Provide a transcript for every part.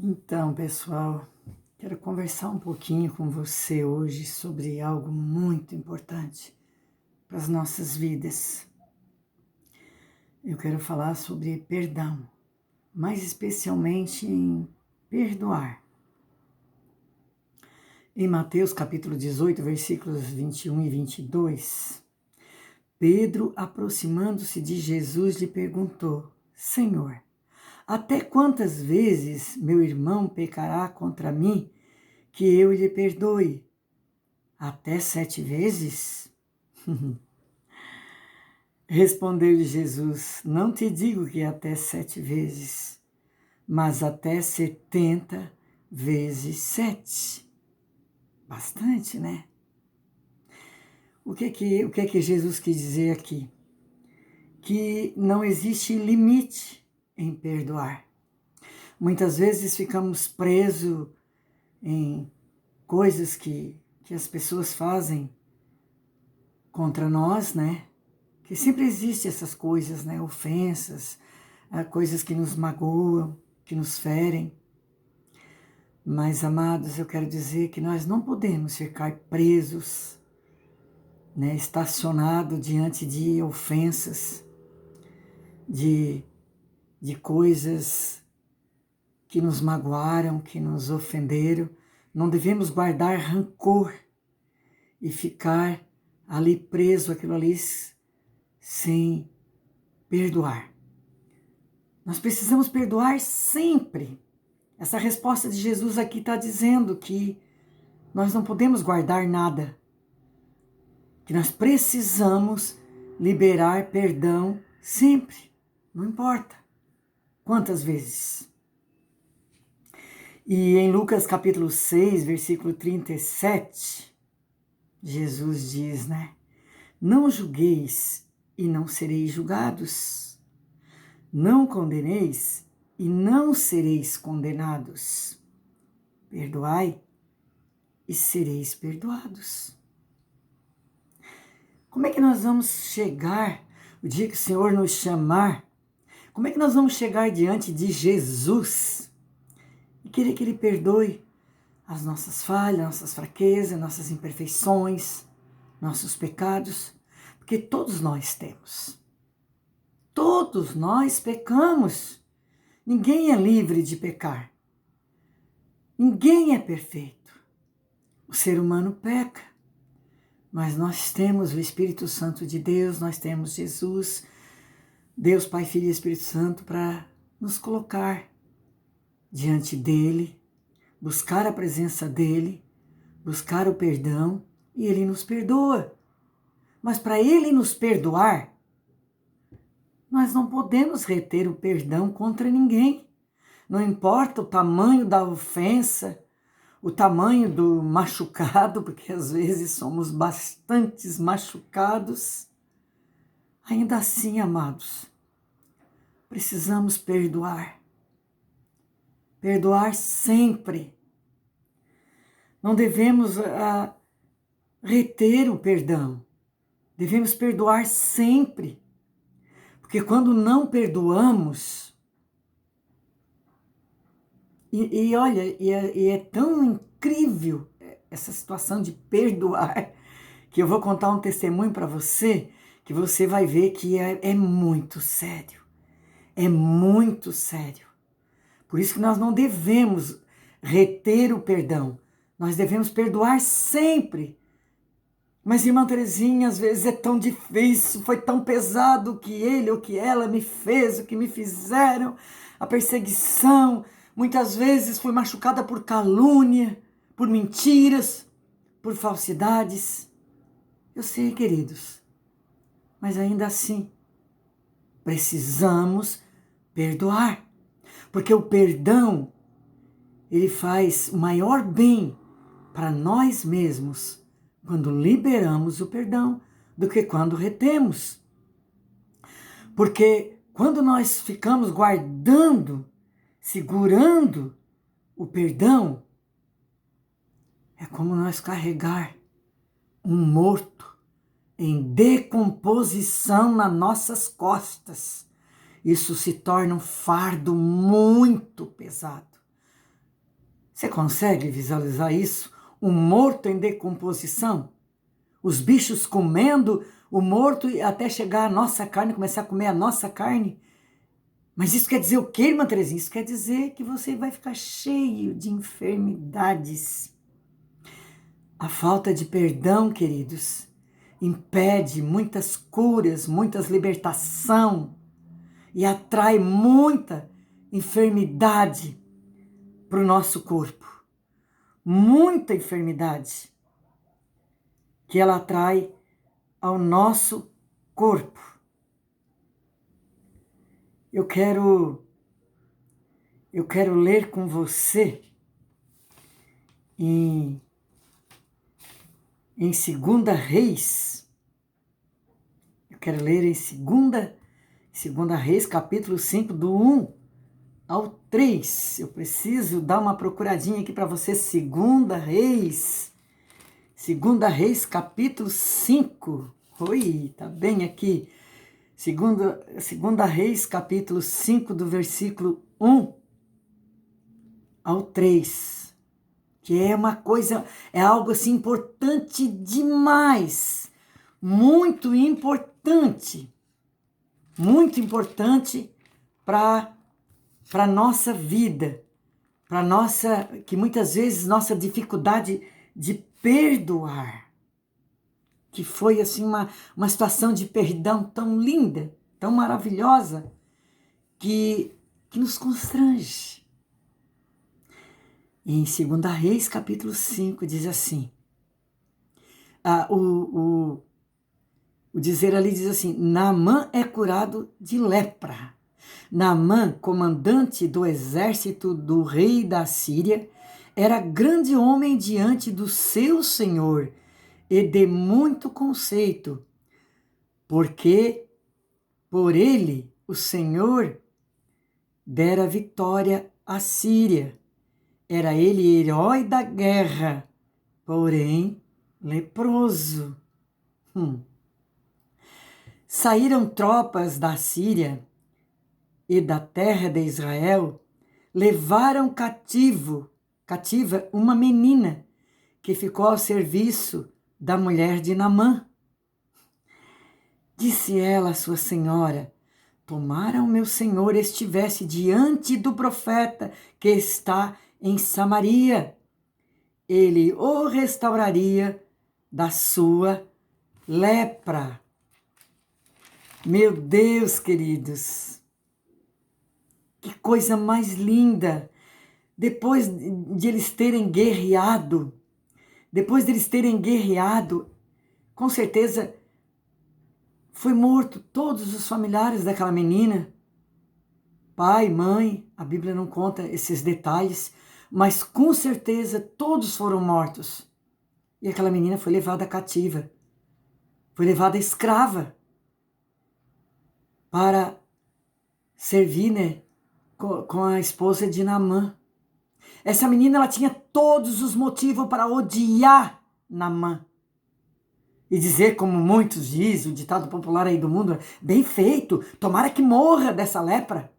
Então, pessoal, quero conversar um pouquinho com você hoje sobre algo muito importante para as nossas vidas. Eu quero falar sobre perdão, mais especialmente em perdoar. Em Mateus capítulo 18, versículos 21 e 22, Pedro, aproximando-se de Jesus, lhe perguntou: Senhor, até quantas vezes meu irmão pecará contra mim que eu lhe perdoe? Até 7 vezes? Respondeu-lhe Jesus: Não te digo que até 7 vezes, mas até 70 vezes 7. Bastante, né? O que Jesus quis dizer aqui? Que não existe limite em perdoar. Muitas vezes ficamos presos em coisas que as pessoas fazem contra nós, né? Que sempre existem essas coisas, né? Ofensas, coisas que nos magoam, que nos ferem. Mas, amados, eu quero dizer que nós não podemos ficar presos, né? Estacionados diante de ofensas, de coisas que nos magoaram, que nos ofenderam. Não devemos guardar rancor e ficar ali preso, aquilo ali, sem perdoar. Nós precisamos perdoar sempre. Essa resposta de Jesus aqui está dizendo que nós não podemos guardar nada, que nós precisamos liberar perdão sempre, não importa quantas vezes. E em Lucas capítulo 6, versículo 37, Jesus diz, né? Não julgueis e não sereis julgados. Não condeneis e não sereis condenados. Perdoai e sereis perdoados. Como é que nós vamos chegar, o dia que o Senhor nos chamar, como é que nós vamos chegar diante de Jesus e querer que Ele perdoe as nossas falhas, nossas fraquezas, nossas imperfeições, nossos pecados? Porque todos nós temos. Todos nós pecamos. Ninguém é livre de pecar. Ninguém é perfeito. O ser humano peca. Mas nós temos o Espírito Santo de Deus, nós temos Jesus, Deus Pai, Filho e Espírito Santo, para nos colocar diante dEle, buscar a presença dEle, buscar o perdão, e Ele nos perdoa. Mas para Ele nos perdoar, nós não podemos reter o perdão contra ninguém. Não importa o tamanho da ofensa, o tamanho do machucado, porque às vezes somos bastantes machucados. Ainda assim, amados, precisamos perdoar. Perdoar sempre. Não devemos reter o perdão. Devemos perdoar sempre. Porque quando não perdoamos, olha, é tão incrível essa situação de perdoar, que eu vou contar um testemunho para você, que você vai ver que é muito sério. É muito sério. Por isso que nós não devemos reter o perdão. Nós devemos perdoar sempre. Mas, irmã Terezinha, às vezes é tão difícil, foi tão pesado o que ele ou que ela me fez, o que me fizeram, a perseguição. Muitas vezes fui machucada por calúnia, por mentiras, por falsidades. Eu sei, queridos, mas ainda assim, precisamos perdoar. Porque o perdão, ele faz o maior bem para nós mesmos quando liberamos o perdão do que quando retemos. Porque quando nós ficamos guardando, segurando o perdão, é como nós carregar um morto em decomposição nas nossas costas. Isso se torna um fardo muito pesado. Você consegue visualizar isso? Um morto em decomposição? Os bichos comendo o morto e até chegar a nossa carne, começar a comer a nossa carne? Mas isso quer dizer o quê, irmã Terezinha? Isso quer dizer que você vai ficar cheio de enfermidades. A falta de perdão, queridos, impede muitas curas, muitas libertação e atrai muita enfermidade para o nosso corpo. Muita enfermidade que ela atrai ao nosso corpo. Eu quero ler com você em 2 Reis. Eu quero ler em 2 Reis, capítulo 5, do 1 ao 3. Eu preciso dar uma procuradinha aqui para você. 2 Reis, capítulo 5. Oi, tá bem aqui. 2 Reis, capítulo 5, do versículo 1 ao 3. Que é uma coisa, é algo assim importante demais. Muito importante para a nossa vida, para nossa, que muitas vezes nossa dificuldade de perdoar, que foi assim uma situação de perdão tão linda, tão maravilhosa, que nos constrange. Em 2 Reis, capítulo 5, diz assim, o dizer ali diz assim, Naamã é curado de lepra. Naamã, comandante do exército do rei da Síria, era grande homem diante do seu senhor e de muito conceito, porque por ele o Senhor dera vitória à Síria. Era ele herói da guerra, porém leproso. Saíram tropas da Síria e da terra de Israel, levaram cativa uma menina que ficou ao serviço da mulher de Naamã. Disse ela à sua senhora, tomara o meu senhor estivesse diante do profeta que está em Samaria, ele o restauraria da sua lepra. Meu Deus, queridos, que coisa mais linda! Depois de eles terem guerreado, com certeza foi morto todos os familiares daquela menina, pai, mãe, a Bíblia não conta esses detalhes, mas com certeza todos foram mortos. E aquela menina foi levada cativa, foi levada escrava para servir, né, com a esposa de Naamã. Essa menina, ela tinha todos os motivos para odiar Naamã. E dizer, como muitos dizem, o ditado popular aí do mundo, bem feito, tomara que morra dessa lepra.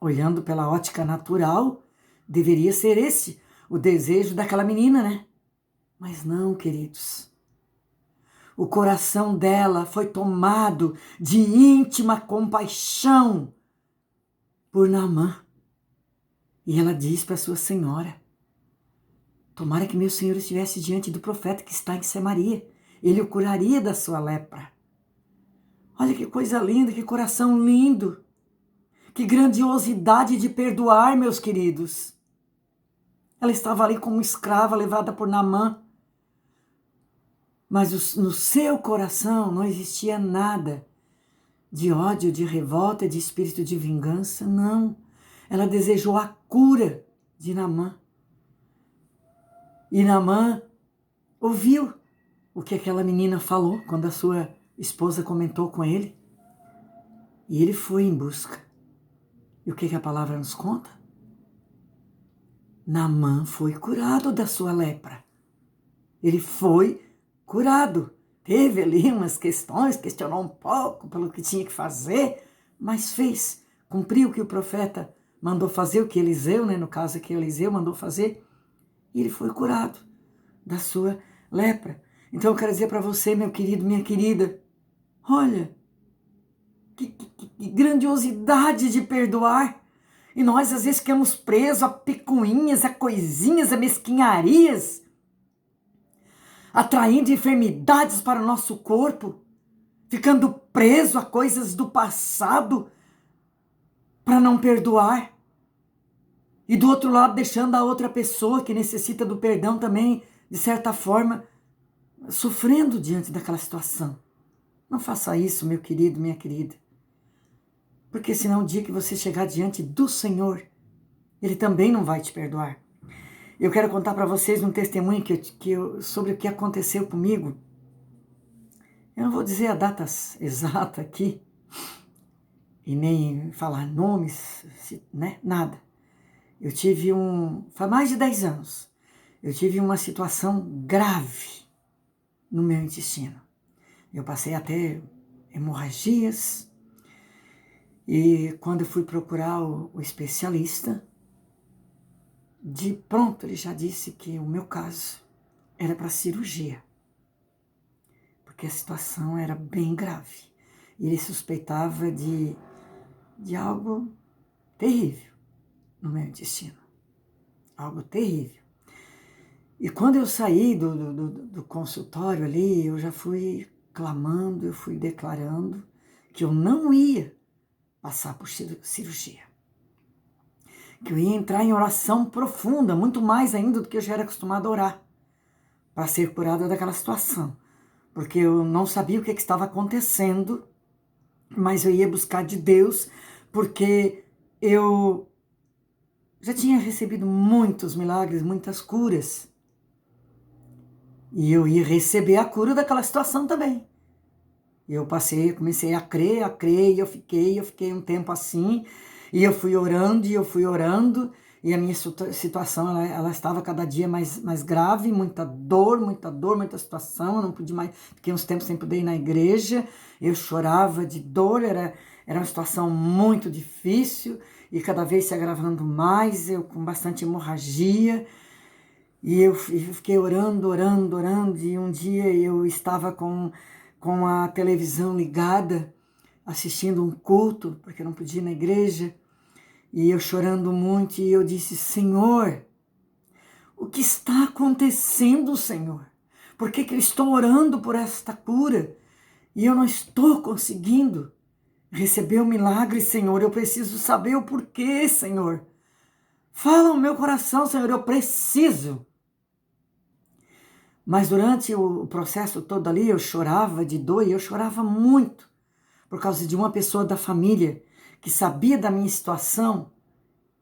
Olhando pela ótica natural, deveria ser esse o desejo daquela menina, né? Mas não, queridos. O coração dela foi tomado de íntima compaixão por Naamã. E ela diz para sua senhora, tomara que meu senhor estivesse diante do profeta que está em Samaria. Ele o curaria da sua lepra. Olha que coisa linda, que coração lindo. Que grandiosidade de perdoar, meus queridos. Ela estava ali como escrava, levada por Naamã. Mas no seu coração não existia nada de ódio, de revolta, de espírito de vingança, não. Ela desejou a cura de Naamã. E Naamã ouviu o que aquela menina falou quando a sua esposa comentou com ele. E ele foi em busca. E o que a palavra nos conta? Naamã foi curado da sua lepra. Ele foi curado. Teve ali umas questões, questionou um pouco pelo que tinha que fazer, mas fez, cumpriu o que o profeta mandou fazer, o que Eliseu, né, no caso aqui Eliseu mandou fazer, e ele foi curado da sua lepra. Então eu quero dizer para você, meu querido, minha querida, olha, que grandiosidade de perdoar. E nós às vezes ficamos presos a picuinhas, a coisinhas, a mesquinharias, atraindo enfermidades para o nosso corpo, ficando preso a coisas do passado para não perdoar. E do outro lado, deixando a outra pessoa que necessita do perdão também, de certa forma, sofrendo diante daquela situação. Não faça isso, meu querido, minha querida. Porque senão o dia que você chegar diante do Senhor, Ele também não vai te perdoar. Eu quero contar para vocês um testemunho sobre o que aconteceu comigo. Eu não vou dizer a data exata aqui, e nem falar nomes, né? Nada. Eu tive faz mais de 10 anos, eu tive uma situação grave no meu intestino. Eu passei até hemorragias, e quando eu fui procurar o especialista, de pronto ele já disse que o meu caso era para cirurgia, porque a situação era bem grave. E ele suspeitava de algo terrível no meu intestino, algo terrível. E quando eu saí do consultório ali, eu já fui clamando, eu fui declarando que eu não ia passar por cirurgia. Que eu ia entrar em oração profunda, muito mais ainda do que eu já era acostumado a orar, para ser curada daquela situação. Porque eu não sabia o que estava acontecendo, mas eu ia buscar de Deus, porque eu já tinha recebido muitos milagres, muitas curas. E eu ia receber a cura daquela situação também. E eu comecei a crer, e eu fiquei um tempo assim, e eu fui orando, e a minha situação, ela estava cada dia mais grave, muita dor, muita situação, eu não pude mais, fiquei uns tempos sem poder ir na igreja, eu chorava de dor, era uma situação muito difícil, e cada vez se agravando mais, eu com bastante hemorragia. E eu fiquei orando, e um dia eu estava com a televisão ligada, assistindo um culto, porque eu não podia ir na igreja, e eu chorando muito, e eu disse: Senhor, o que está acontecendo, Senhor? Por que eu estou orando por esta cura e eu não estou conseguindo receber o milagre, Senhor? Eu preciso saber o porquê, Senhor. Fala no meu coração, Senhor, eu preciso. Mas durante o processo todo ali, eu chorava de dor, e eu chorava muito, por causa de uma pessoa da família que sabia da minha situação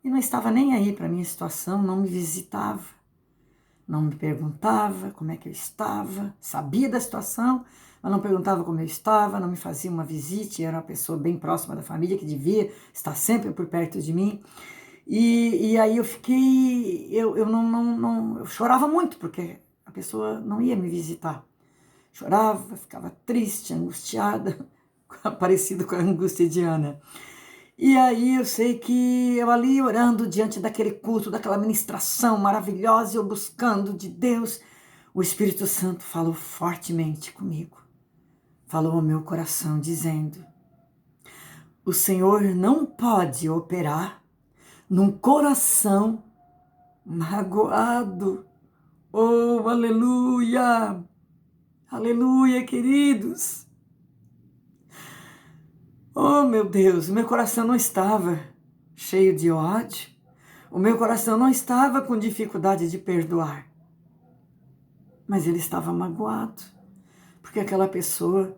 e não estava nem aí para a minha situação, não me visitava, não me perguntava como é que eu estava, sabia da situação, mas não perguntava como eu estava, não me fazia uma visita, e era uma pessoa bem próxima da família, que devia estar sempre por perto de mim. E aí eu fiquei, eu chorava muito, porque a pessoa não ia me visitar. Chorava, ficava triste, angustiada, parecido com a angústia de Ana. E aí eu sei que eu ali orando diante daquele culto, daquela ministração maravilhosa, eu buscando de Deus, o Espírito Santo falou fortemente comigo. Falou ao meu coração dizendo: o Senhor não pode operar num coração magoado. Oh, aleluia! Aleluia, queridos! Oh, meu Deus, o meu coração não estava cheio de ódio. O meu coração não estava com dificuldade de perdoar. Mas ele estava magoado, porque aquela pessoa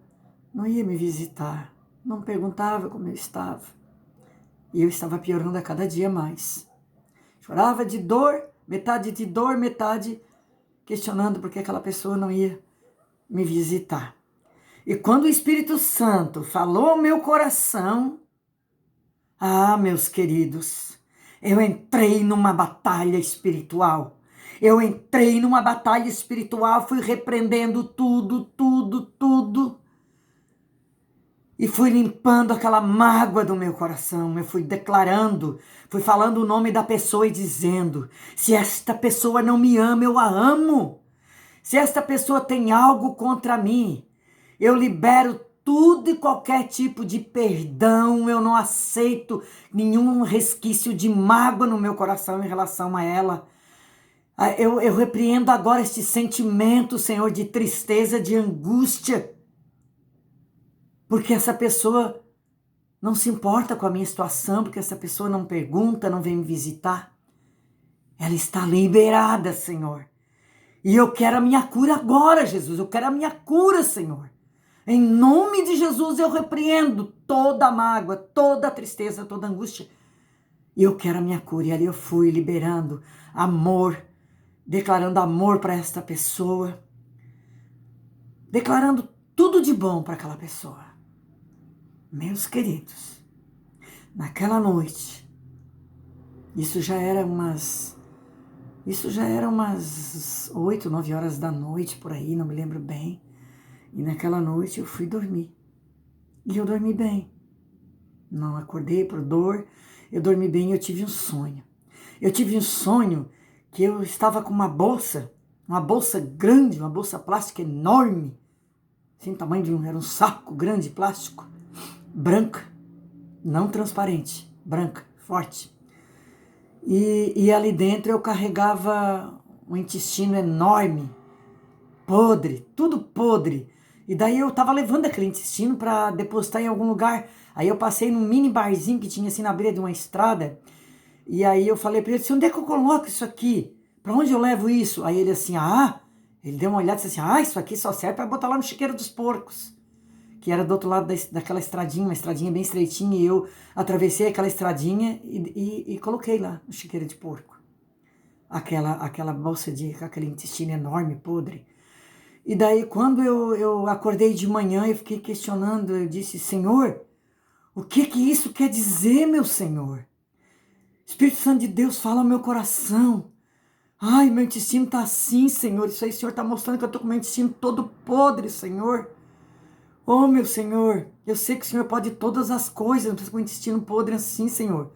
não ia me visitar, não perguntava como eu estava. E eu estava piorando a cada dia mais. Chorava de dor, metade questionando porque aquela pessoa não ia me visitar. E quando o Espírito Santo falou ao meu coração, meus queridos, eu entrei numa batalha espiritual. Fui repreendendo tudo. E fui limpando aquela mágoa do meu coração. Eu fui declarando, fui falando o nome da pessoa e dizendo: se esta pessoa não me ama, eu a amo. Se esta pessoa tem algo contra mim, eu libero tudo e qualquer tipo de perdão. Eu não aceito nenhum resquício de mágoa no meu coração em relação a ela. Eu repreendo agora este sentimento, Senhor, de tristeza, de angústia, porque essa pessoa não se importa com a minha situação, porque essa pessoa não pergunta, não vem me visitar. Ela está liberada, Senhor. E eu quero a minha cura agora, Jesus. Eu quero a minha cura, Senhor. Em nome de Jesus eu repreendo toda a mágoa, toda a tristeza, toda a angústia. E eu quero a minha cura. E ali eu fui liberando amor, declarando amor para esta pessoa, declarando tudo de bom para aquela pessoa. Meus queridos, naquela noite, isso já era umas 8, 9 horas da noite, por aí, não me lembro bem. E naquela noite eu fui dormir. E eu dormi bem. Não acordei por dor, eu dormi bem e eu tive um sonho. Eu tive um sonho que eu estava com uma bolsa grande, uma bolsa plástica enorme, assim, tamanho era um saco grande plástico, branca, não transparente, branca, forte. E ali dentro eu carregava um intestino enorme, podre, tudo podre. E daí eu tava levando aquele intestino para depositar em algum lugar. Aí eu passei num mini barzinho que tinha assim na beira de uma estrada. E aí eu falei para ele assim, onde é que eu coloco isso aqui? Para onde eu levo isso? Aí ele assim, ele deu uma olhada e disse assim, isso aqui só serve para botar lá no chiqueiro dos porcos. Que era do outro lado daquela estradinha, uma estradinha bem estreitinha. E eu atravessei aquela estradinha e coloquei lá no chiqueiro de porco. Aquela bolsa com aquele intestino enorme, podre. E daí, quando eu acordei de manhã, eu fiquei questionando, eu disse, Senhor, o que isso quer dizer, meu Senhor? Espírito Santo de Deus, fala ao meu coração. Ai, meu intestino está assim, Senhor, isso aí, Senhor, está mostrando que eu estou com meu intestino todo podre, Senhor. Oh, meu Senhor, eu sei que o Senhor pode todas as coisas, não estou com o intestino podre assim, Senhor.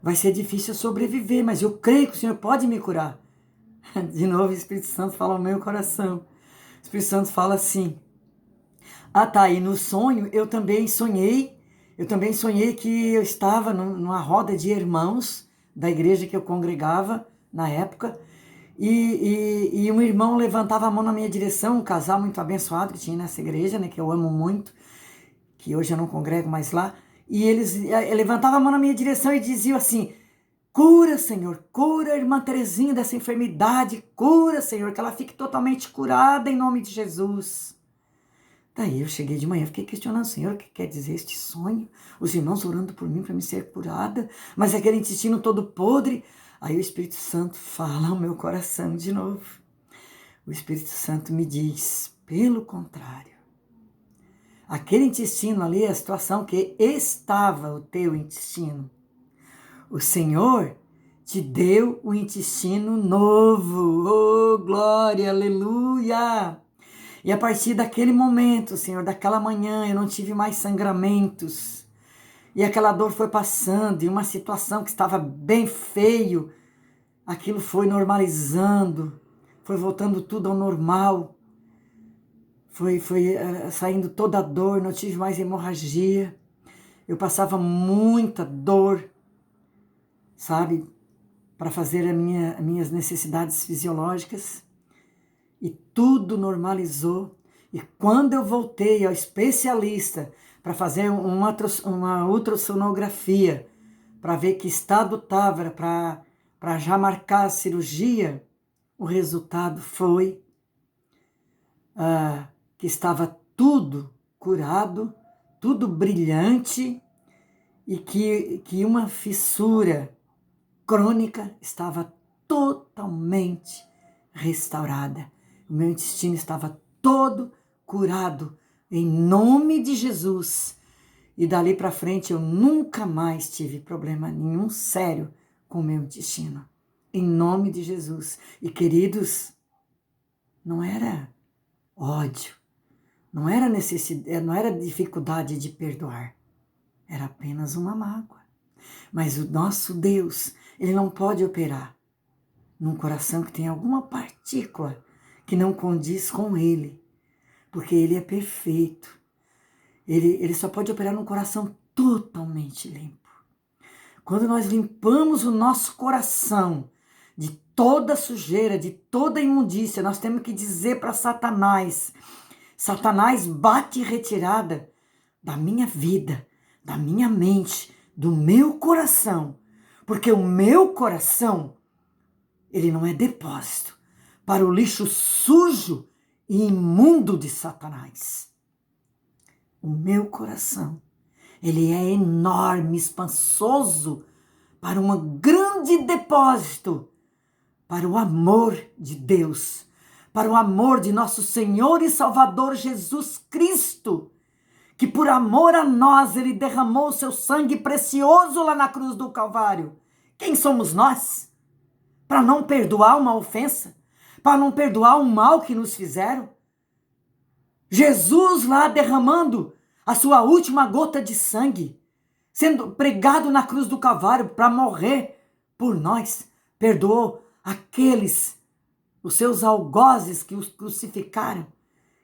Vai ser difícil eu sobreviver, mas eu creio que o Senhor pode me curar. De novo, o Espírito Santo fala ao meu coração. O Espírito Santo fala assim, e no sonho eu também sonhei que eu estava numa roda de irmãos da igreja que eu congregava na época, e um irmão levantava a mão na minha direção, um casal muito abençoado que tinha nessa igreja, né, que eu amo muito, que hoje eu não congrego mais lá, e eles levantavam a mão na minha direção e diziam assim, cura, Senhor, cura a irmã Terezinha dessa enfermidade, cura, Senhor, que ela fique totalmente curada em nome de Jesus. Daí eu cheguei de manhã, fiquei questionando, Senhor, o que quer dizer este sonho? Os irmãos orando por mim para me ser curada, mas aquele intestino todo podre. Aí o Espírito Santo fala ao meu coração de novo. O Espírito Santo me diz, pelo contrário, aquele intestino ali, a situação que estava o teu intestino, o Senhor te deu um intestino novo. Oh, glória, aleluia! E a partir daquele momento, Senhor, daquela manhã, eu não tive mais sangramentos. E aquela dor foi passando, e uma situação que estava bem feio, aquilo foi normalizando, foi voltando tudo ao normal. Foi saindo toda a dor, não tive mais hemorragia. Eu passava muita dor, sabe, para fazer as minhas necessidades fisiológicas. E tudo normalizou. E quando eu voltei ao especialista para fazer uma ultrassonografia, para ver que estado estava, para já marcar a cirurgia, o resultado foi que estava tudo curado, tudo brilhante, e que uma fissura crônica estava totalmente restaurada. O meu intestino estava todo curado, em nome de Jesus. E dali para frente eu nunca mais tive problema nenhum sério com o meu intestino. Em nome de Jesus. E queridos, não era ódio, Não era necessidade, não era dificuldade de perdoar. Era apenas uma mágoa. Mas o nosso Deus, ele não pode operar num coração que tem alguma partícula que não condiz com ele, porque ele é perfeito. Ele só pode operar num coração totalmente limpo. Quando nós limpamos o nosso coração de toda sujeira, de toda imundícia, nós temos que dizer para Satanás: Satanás, bate retirada da minha vida, da minha mente, do meu coração, porque o meu coração, ele não é depósito para o lixo sujo e imundo de Satanás. O meu coração, ele é enorme, espaçoso, para um grande depósito, para o amor de Deus, para o amor de nosso Senhor e Salvador Jesus Cristo, que por amor a nós, ele derramou seu sangue precioso lá na cruz do Calvário. Quem somos nós? Para não perdoar uma ofensa, para não perdoar o mal que nos fizeram? Jesus lá derramando a sua última gota de sangue, sendo pregado na cruz do Calvário para morrer por nós, perdoou aqueles, os seus algozes que os crucificaram,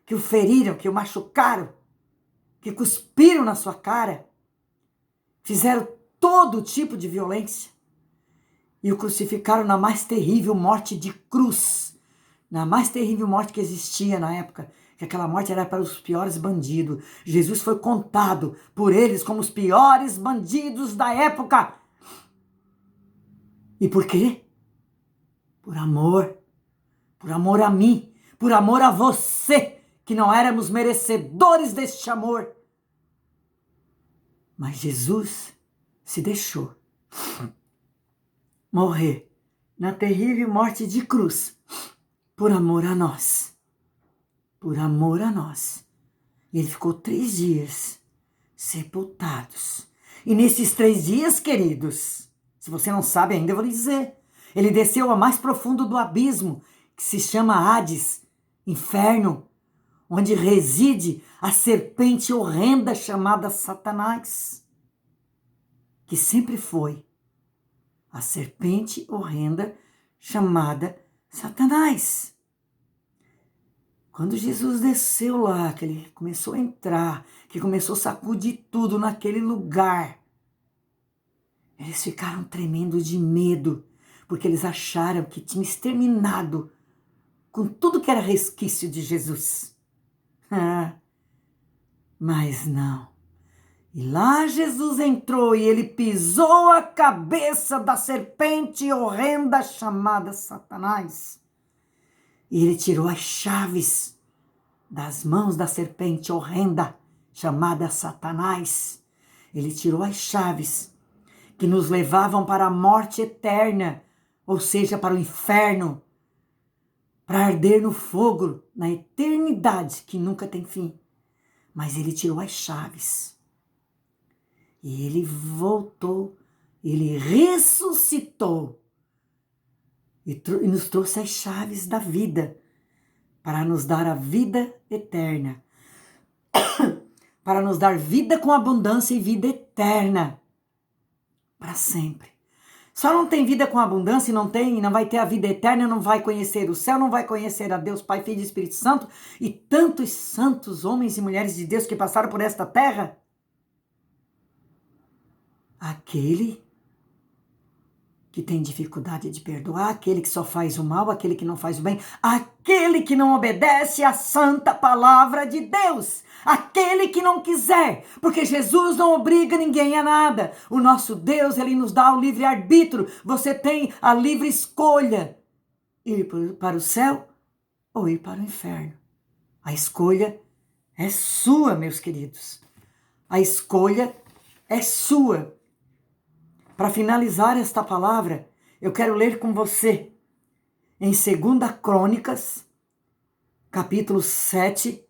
que o feriram, que o machucaram, que cuspiram na sua cara, fizeram todo tipo de violência e o crucificaram na mais terrível morte de cruz, na mais terrível morte que existia na época, que aquela morte era para os piores bandidos. Jesus foi contado por eles como os piores bandidos da época. E por quê? Por amor a mim, por amor a você, que não éramos merecedores deste amor. Mas Jesus se deixou morrer na terrível morte de cruz, por amor a nós. Por amor a nós. E ele ficou 3 dias sepultados. E nesses 3 dias, queridos, se você não sabe ainda, eu vou lhe dizer, ele desceu ao mais profundo do abismo, que se chama Hades, inferno, onde reside a serpente horrenda chamada Satanás, que sempre foi a serpente horrenda chamada Satanás. Quando Jesus desceu lá, que ele começou a entrar, que começou a sacudir tudo naquele lugar, eles ficaram tremendo de medo, porque eles acharam que tinha exterminado com tudo que era resquício de Jesus. Mas não. E lá Jesus entrou e ele pisou a cabeça da serpente horrenda chamada Satanás. E ele tirou as chaves das mãos da serpente horrenda chamada Satanás. Ele tirou as chaves que nos levavam para a morte eterna, ou seja, para o inferno, para arder no fogo, na eternidade que nunca tem fim. Mas ele tirou as chaves. E ele voltou, ele ressuscitou e nos trouxe as chaves da vida para nos dar a vida eterna, para nos dar vida com abundância e vida eterna para sempre. Só não tem vida com abundância e não vai ter a vida eterna, não vai conhecer o céu, não vai conhecer a Deus, Pai, Filho e Espírito Santo e tantos santos homens e mulheres de Deus que passaram por esta terra. Aquele que tem dificuldade de perdoar, aquele que só faz o mal, aquele que não faz o bem, aquele que não obedece à santa palavra de Deus, aquele que não quiser, porque Jesus não obriga ninguém a nada. O nosso Deus, ele nos dá o livre-arbítrio, você tem a livre escolha, ir para o céu ou ir para o inferno. A escolha é sua, meus queridos, a escolha é sua. Para finalizar esta palavra, eu quero ler com você em 2 Crônicas, capítulo 7,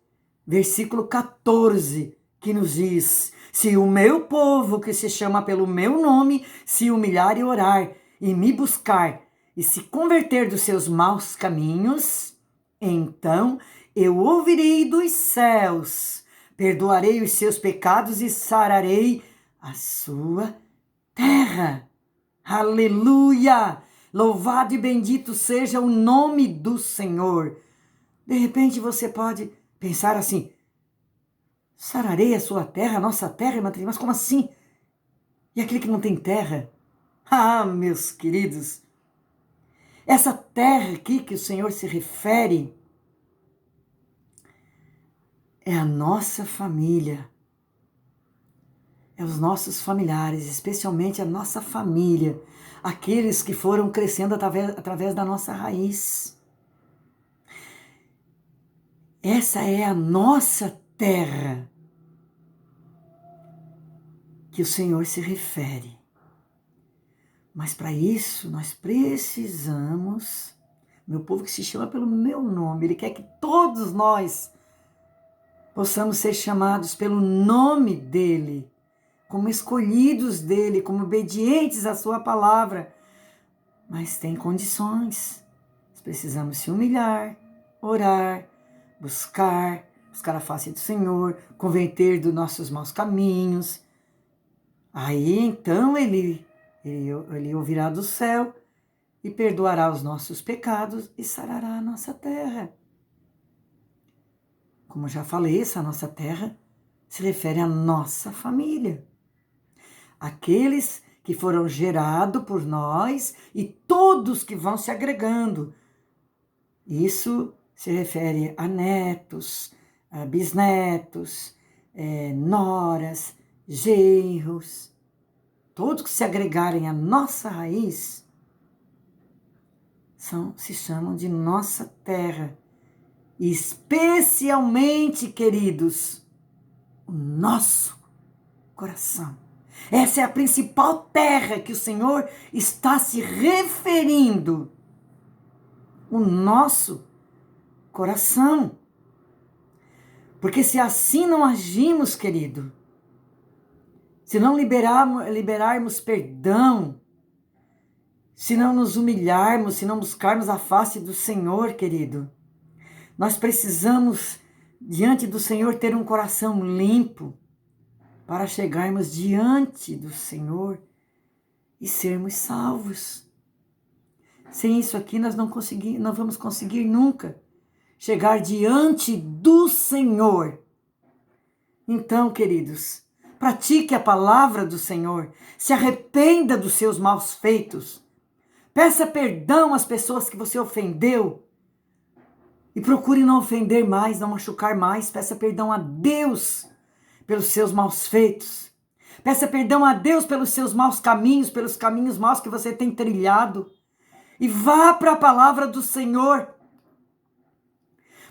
versículo 14, que nos diz: se o meu povo, que se chama pelo meu nome, se humilhar e orar, e me buscar, e se converter dos seus maus caminhos, então eu ouvirei dos céus, perdoarei os seus pecados e sararei a sua terra. Aleluia! Louvado e bendito seja o nome do Senhor. De repente você pode pensar assim: sararei a sua terra, a nossa terra, mas como assim? E aquele que não tem terra? Ah, meus queridos, essa terra aqui que o Senhor se refere é a nossa família, é os nossos familiares, especialmente a nossa família, aqueles que foram crescendo através da nossa raiz. Essa é a nossa terra que o Senhor se refere. Mas para isso nós precisamos, meu povo que se chama pelo meu nome, Ele quer que todos nós possamos ser chamados pelo nome dEle, como escolhidos dEle, como obedientes à sua palavra. Mas tem condições. Nós precisamos se humilhar, orar, buscar a face do Senhor, converter dos nossos maus caminhos. Aí então Ele ouvirá do céu e perdoará os nossos pecados e sarará a nossa terra. Como já falei, essa nossa terra se refere à nossa família. Aqueles que foram gerados por nós e todos que vão se agregando. Isso se refere a netos, a bisnetos, noras, genros. Todos que se agregarem à nossa raiz se chamam de nossa terra. E especialmente, queridos, o nosso coração. Essa é a principal terra que o Senhor está se referindo. O nosso coração. Porque se assim não agimos, querido, se não liberarmos perdão, se não nos humilharmos, se não buscarmos a face do Senhor, querido, nós precisamos, diante do Senhor, ter um coração limpo para chegarmos diante do Senhor e sermos salvos. Sem isso aqui, nós não vamos conseguir nunca chegar diante do Senhor. Então, queridos, pratique a palavra do Senhor, se arrependa dos seus maus feitos, peça perdão às pessoas que você ofendeu e procure não ofender mais, não machucar mais, peça perdão a Deus pelos seus maus feitos, peça perdão a Deus pelos seus maus caminhos, pelos caminhos maus que você tem trilhado e vá para a palavra do Senhor.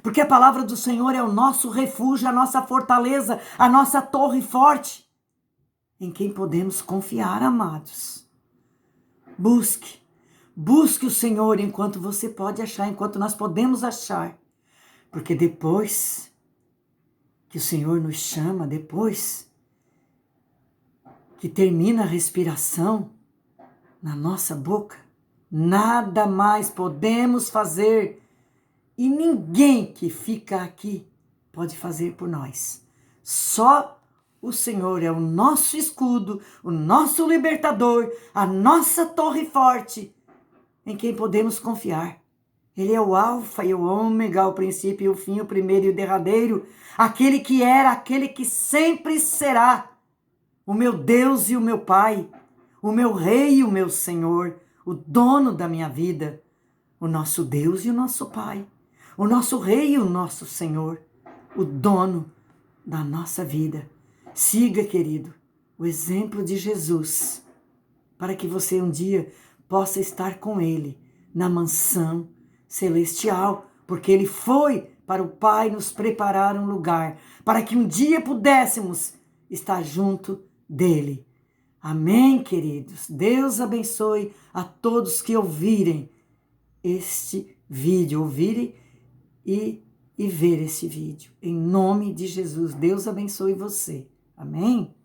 Porque a palavra do Senhor é o nosso refúgio, a nossa fortaleza, a nossa torre forte, em quem podemos confiar, amados. Busque o Senhor enquanto você pode achar, enquanto nós podemos achar. Porque depois que o Senhor nos chama, depois que termina a respiração na nossa boca, nada mais podemos fazer. E ninguém que fica aqui pode fazer por nós. Só o Senhor é o nosso escudo, o nosso libertador, a nossa torre forte, em quem podemos confiar. Ele é o alfa e o ômega, o princípio e o fim, o primeiro e o derradeiro, aquele que era, aquele que sempre será, o meu Deus e o meu Pai, o meu Rei e o meu Senhor, o dono da minha vida, o nosso Deus e o nosso Pai. O nosso Rei e o nosso Senhor, o dono da nossa vida. Siga, querido, o exemplo de Jesus, para que você um dia possa estar com Ele na mansão celestial, porque Ele foi para o Pai nos preparar um lugar, para que um dia pudéssemos estar junto dEle. Amém, queridos? Deus abençoe a todos que ouvirem este vídeo, e ver esse vídeo. Em nome de Jesus, Deus abençoe você. Amém?